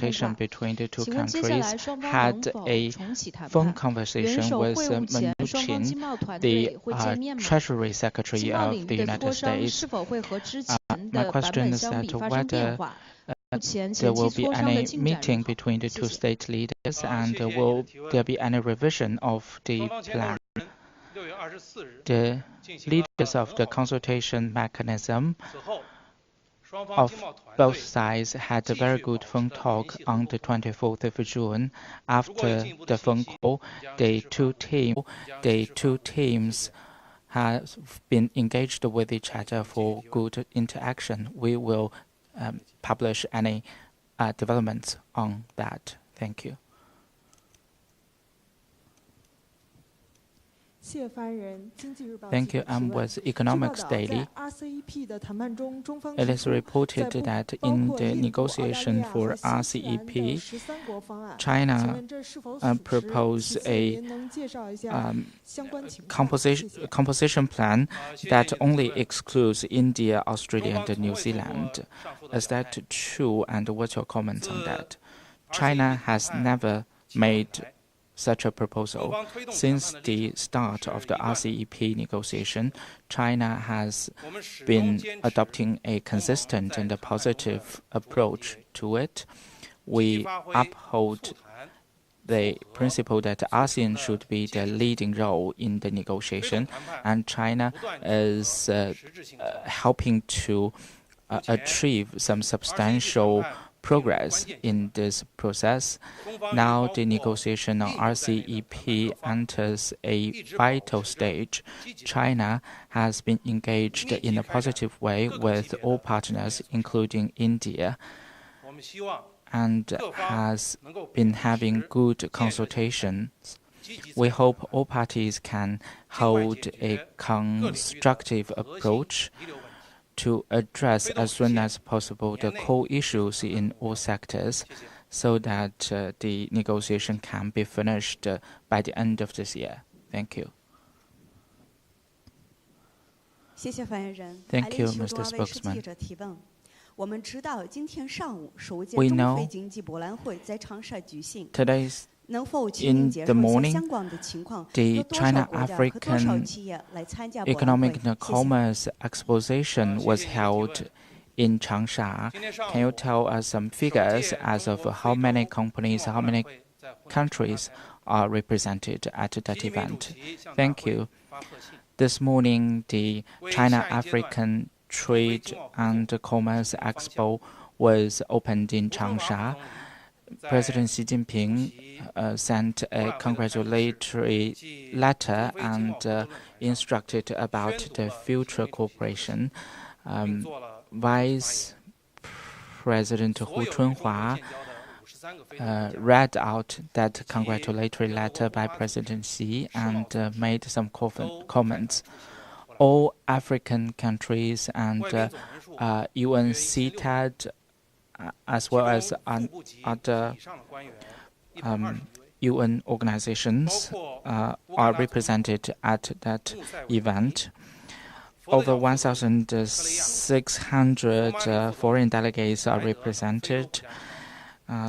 consultation between the two countries had a phone conversation with Mnuchin, the Treasury Secretary of the United States. My question is that whether there will be any meeting between the two state leaders, and will there be any revision of the plan? The leaders of the consultation mechanism of both sides had a very good phone talk on the 24th of June. After the phone call, the two teams have been engaged with each other for good interaction. We will publish any developments on that. Thank you. Thank you. I'm with Economics Daily. It is reported that in the negotiation for RCEP, China proposed a composition plan that only excludes India, Australia, and New Zealand. Is that true, and what's your comments on that? China has never made such a proposal. Since the start of the RCEP negotiation, China has been adopting a consistent and a positive approach to it. We uphold the principle that ASEAN should be the leading role in the negotiation, and China is helping to achieve some substantial progress in this process. Now the negotiation on RCEP enters a vital stage. China has been engaged in a positive way with all partners, including India, and has been having good consultations. We hope all parties can hold a constructive approach to address as soon as possible the core issues in all sectors, so that the negotiation can be finished by the end of this year. Thank you. Thank you, Mr. Spokesman. We know today's in the morning, the China-African Economic and Commerce Exposition was held in Changsha. Can you tell us some figures as of how many companies, how many countries are represented at that event? Thank you. This morning, the China-African Trade and Commerce Expo was opened in Changsha. President Xi Jinping sent a congratulatory letter and instructed about the future cooperation. Vice President Hu Chunhua read out that congratulatory letter by President Xi and made some comments. All African countries and UN CTAD, as well as other UN organizations are represented at that event. Over 1,600 foreign delegates are represented.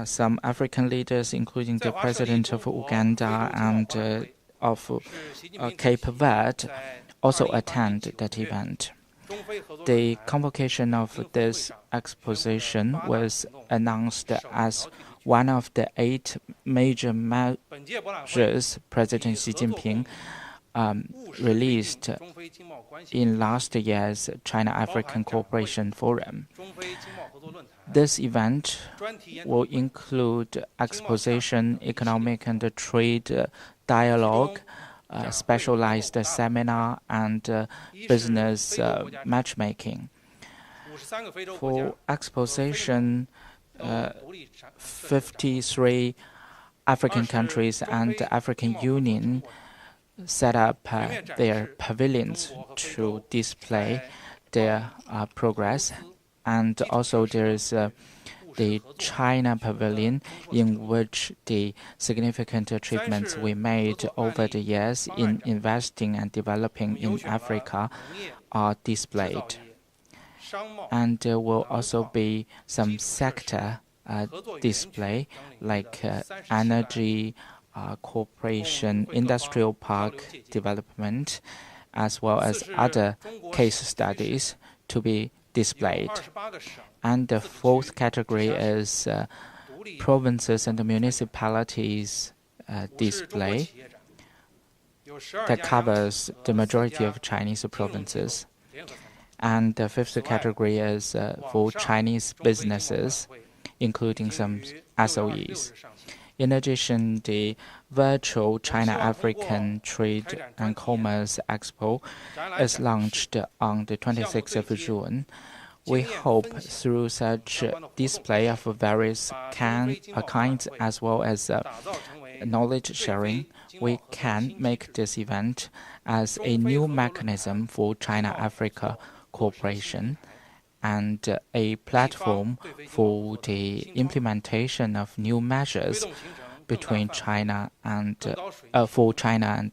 Some African leaders, including the President of Uganda and of Cape Verde, also attend that event. The convocation of this exposition was announced as one of the 8 major measures President Xi Jinping released in last year's China-African Cooperation Forum. This event will include exposition, economic and trade dialogue, specialized seminar, and business matchmaking. For exposition, 53 African countries and the African Union set up their pavilions to display their progress. And also there is the China Pavilion, in which the significant achievements we made over the years in investing and developing in Africa are displayed. And there will also be some sector display like energy cooperation, industrial park development, as well as other case studies to be displayed. And the fourth category is provinces and municipalities display that covers the majority of Chinese provinces. And the fifth category is for Chinese businesses, including some SOEs. In addition, the virtual China-African Trade and Commerce Expo is launched on the 26th of June. We hope through such display of various kinds as well as knowledge sharing, we can make this event as a new mechanism for China-Africa cooperation and a platform for the implementation of new measures between China and for China and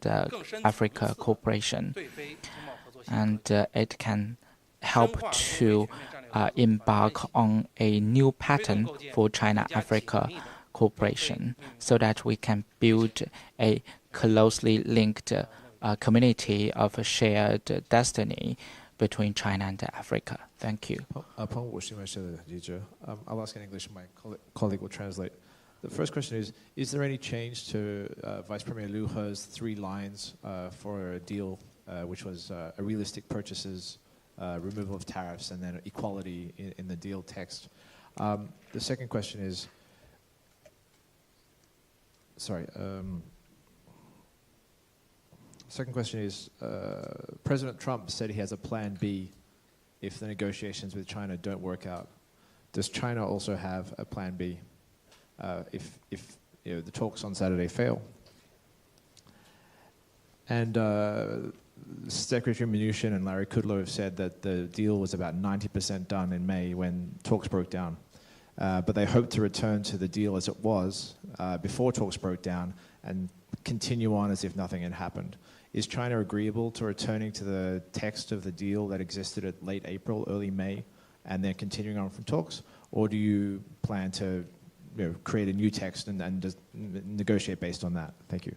Africa cooperation, and it can help to embark on a new pattern for China-Africa cooperation, so that we can build a closely linked community of a shared destiny between China and Africa. Thank you. I'll ask in English, my colleague will translate. The first question is there any change to Vice Premier Liu He's 3 lines for a deal which was a realistic purchases, removal of tariffs, and then equality in the deal text? The second question is, President Trump said he has a plan B if the negotiations with China don't work out. Does China also have a plan B if the talks on Saturday fail? And Secretary Mnuchin and Larry Kudlow have said that the deal was about 90% done in May when talks broke down. But they hope to return to the deal as it was before talks broke down and continue on as if nothing had happened. Is China agreeable to returning to the text of the deal that existed at late April, early May, and then continuing on from talks? Or do you plan to create a new text and just negotiate based on that? Thank you.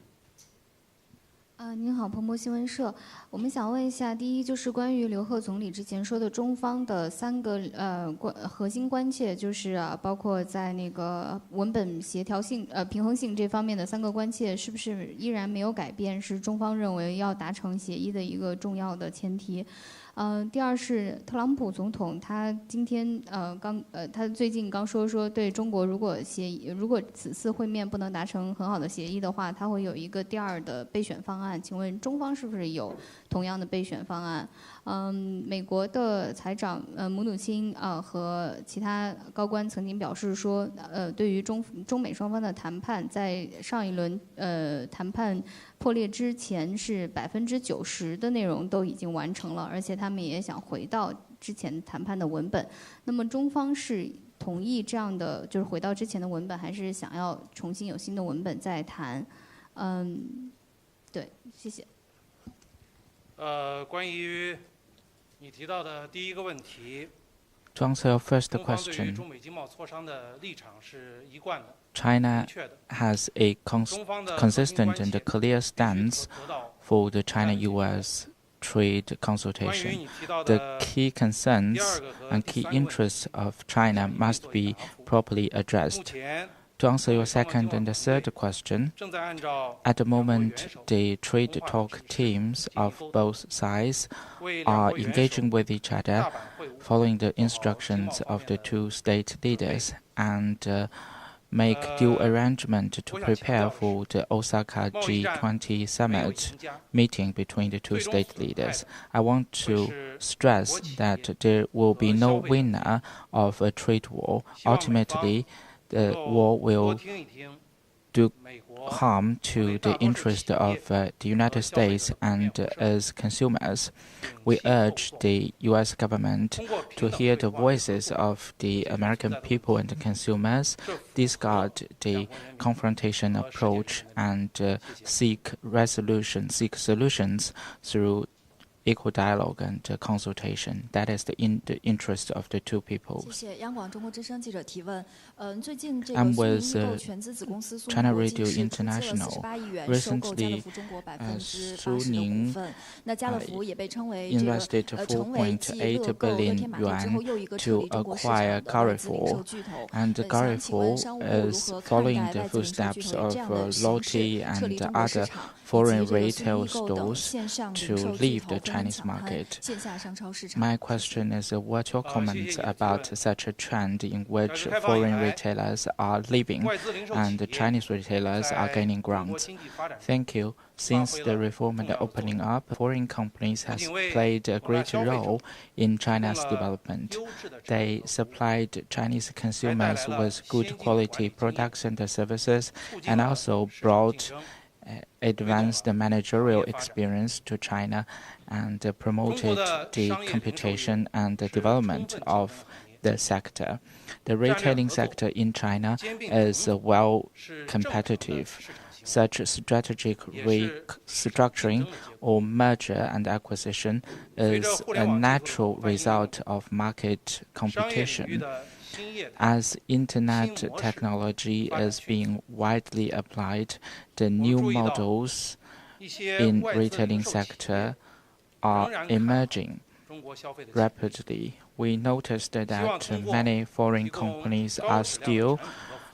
您好，彭博新闻社，我们想问一下，第一就是关于刘鹤总理之前说的中方的3个核心关切，就是包括在那个文本协调性、平衡性这方面的3个关切，是不是依然没有改变？是中方认为要达成协议的一个重要的前提。第二是特朗普总统，他今天他最近刚说对中国如果此次会面不能达成很好的协议的话，他会有一个第2的备选方案。请问中方是不是有同样的备选方案？美国的财长姆努钦和其他高官曾经表示说，对于中美双方的谈判，在上一轮谈判破裂之前是90%的内容都已经完成了，而且他们也想回到之前谈判的文本。那么中方是同意这样的，就是回到之前的文本，还是想要重新有新的文本再谈？对，谢谢。关于你提到的第一个问题。To answer your first question, China has a consistent and clear stance for the China-US trade consultation. The key concerns and key interests of China must be properly addressed. To answer your second and third question, at the moment, the trade talk teams of both sides are engaging with each other, following the instructions of the 2 state leaders, and make due arrangement to prepare for the Osaka G20 summit meeting between the 2 state leaders. I want to stress that there will be no winner of a trade war. Ultimately, the war will do harm to the interest of the United States and as consumers. We urge the U.S. government to hear the voices of the American people and consumers, discard the confrontation approach, and seek solutions through equal dialogue and consultation. That is in the interest of the two peoples. 谢谢央广中国之声记者提问。最近这个 I'm 苏宁 with 易购全资子公司苏宁 China 国 Radio 际是出资了 International. 48亿元收购家乐 Recently, 福中国80%苏的宁股份。那家乐福也被称为这个 invested 成为继乐购、乐天玛特之后又一个撤离中国市场的外资零售巨头。 And 想请问 Carrefour 商务部如 is 何看 following 待 the 外资零售巨 footsteps 头以 of 这样的形 Lotte 式撤离 and 中国市 other 场，以 foreign 及这个苏宁 retail 易购等 stores 线上 to 零售巨 leave 头 the 纷纷 Chinese 抢占 market. 线下商超市场。 My question is, what's your comments about such a trend in which foreign retailers are leaving and Chinese retailers are gaining ground? Thank you. Since the reform and the opening up, foreign companies have played a great role in China's development. They supplied Chinese consumers with good quality products and services, and also brought advanced managerial experience to China and promoted the computation and the development of the sector. The retailing sector in China is well competitive. Such strategic restructuring or merger and acquisition is a natural result of market competition. As internet technology is being widely applied, the new models in retailing sector are emerging rapidly. We noticed that many foreign companies are still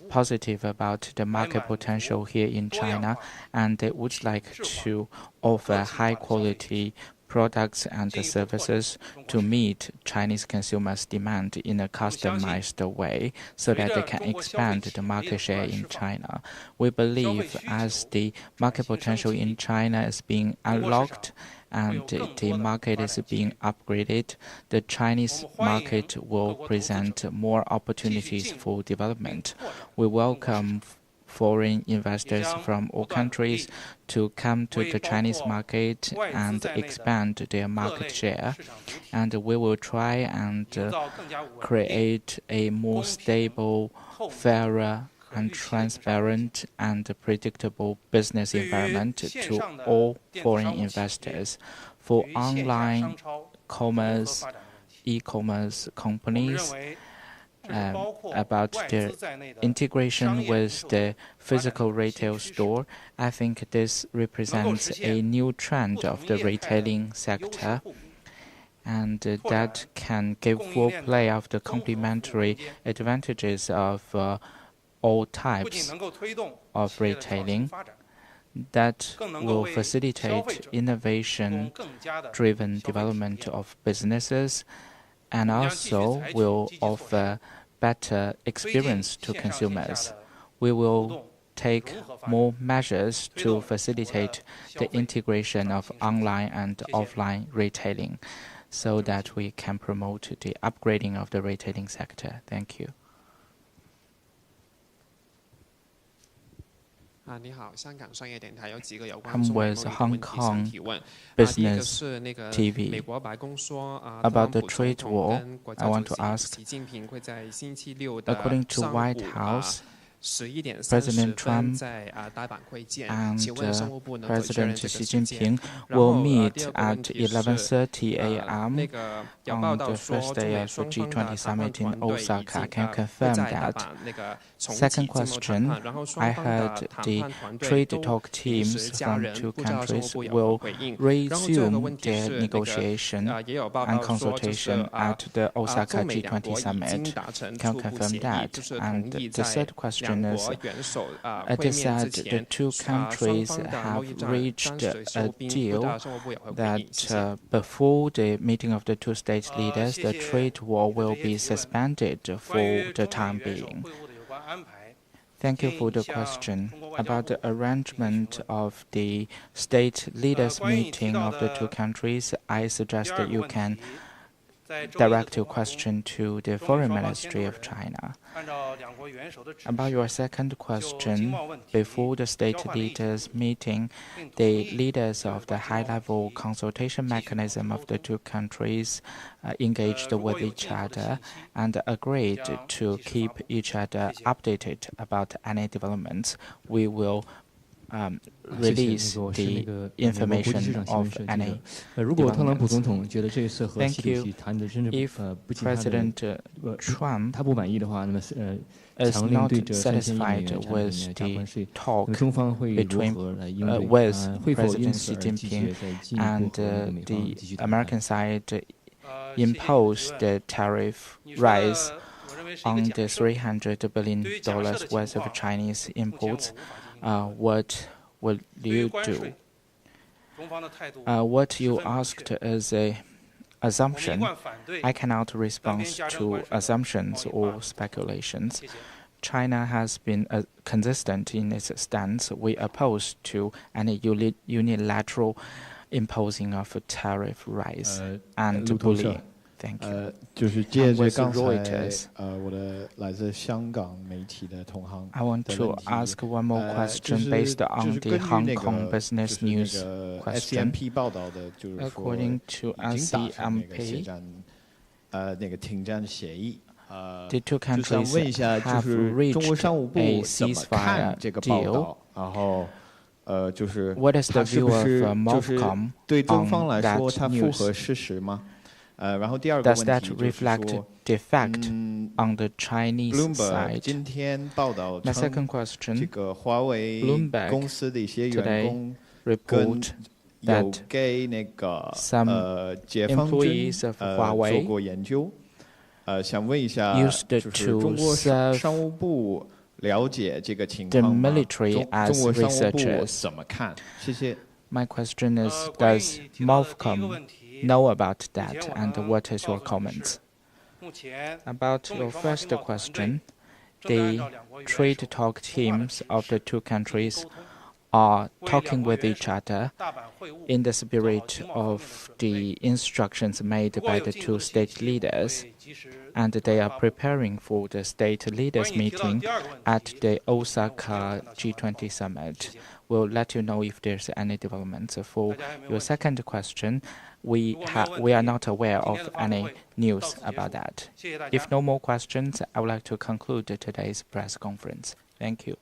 positive about the market potential here in China, and they would like to offer high-quality products and services to meet Chinese consumers' demand in a customized way so that they can expand the market share in China. We believe as the market potential in China is being unlocked and the market is being upgraded, the Chinese market will present more opportunities for development. We welcome foreign investors from all countries to come to the Chinese market and expand their market share. And we will try and create a more stable, fairer, and transparent and predictable business environment to all foreign investors. For online commerce, e-commerce companies, about their integration with the physical retail store, I think this represents a new trend of the retailing sector, and that can give full play of the complementary advantages of all types of retailing that will facilitate innovation-driven development of businesses and also will offer better experience to consumers. We will take more measures to facilitate the integration of online and offline retailing so that we can promote the upgrading of the retailing sector. Thank you. I'm with Hong Kong Business TV. About the trade war, I want to ask, according to White House, President Trump and President Xi Jinping will meet at 11:30 a.m. on the first day of the G20 summit in Osaka. Can you confirm that? Second question, I heard the trade talk teams from two countries will resume their negotiation and consultation at the Osaka G20 summit. Can you confirm that? And the third question is, it is said the two countries have reached a deal that before the meeting of the two state leaders, the trade war will be suspended for the time being. Thank you for the question. About the arrangement of the state leaders meeting of the two countries, I suggest that you can direct your question to the Foreign Ministry of China. About your second question, before the state leaders meeting, the leaders of the high-level consultation mechanism of the two countries engaged with each other and agreed to keep each other updated about any developments. We will release the information of any developments. Thank you. If President Trump is not satisfied with the talk between with President Xi Jinping and the American side impose the tariff rise on the $300 billion worth of Chinese imports, what will you do? What you asked is an assumption. I cannot respond to assumptions or speculations. China has been consistent in its stance. We oppose to any unilateral imposing of a tariff rise and bullying. Thank you. 就是借着刚才我的来自香港媒体的同行 I want to ask one more question based on the Hong Kong Business News question. SCMP 报道的就是说 According to 已经达成那个 SCMP, 协战那个停战协议 the two 就想 countries 问一下，就 have 是中国 reached 商务部 a 怎么看 ceasefire 这个报 deal. 道？然后就是 What is 它 the 是 view 不 of 是就是MOFCOM 对中方 on 来 that 说它符合 news? 事实吗？然后第二个 Does 问 that 题就是 reflect 说 the fact on the Chinese Bloomberg side? 今天报道 My 称 second 这 question, 个华为 Bloomberg 公司的一些员 today 工跟 report 有 that 给那个 some 解放军 employees of 做 Huawei 过研究，想问一下， used 就是中 to 国 serve 商务部了解这个情 the 况吗？ military 中 as 国商务部 researchers. 怎么看？谢谢。 My question is, 关于 does 你提到的第一个 MOFCOM 问题， know about 以 that 前我 and 能 what is 告 your 诉你的是 comments? 目前 About 中 your 美双方 first 经贸团队 question, 正在按 the 照两国元 trade 首 talk 通话的 teams 形 of 式 the two 进行 countries 沟通， are 为两 talking 国 with 元 each 首 other 大阪会晤 in the 做好 spirit 经贸方面 of 的准 the 备。 instructions made 如果 by 有 the 进一步 two 的信 state 息，我 leaders, 会及时 and they are 发布。 preparing for the state 关 leaders 于你提到的 meeting 第二个问 at 题， the 我没有 Osaka 看到相关的报 G20 道。 summit. 谢谢。 We'll let you know if there's any developments. For 大家还有没有 your 问题？ second question, we 如果没有问 we are 题， not aware 今 of 天的发布 any 会 news 到此结 about 束。 that. 谢谢大 If 家。 no more questions, I would like to conclude today's press conference. Thank you.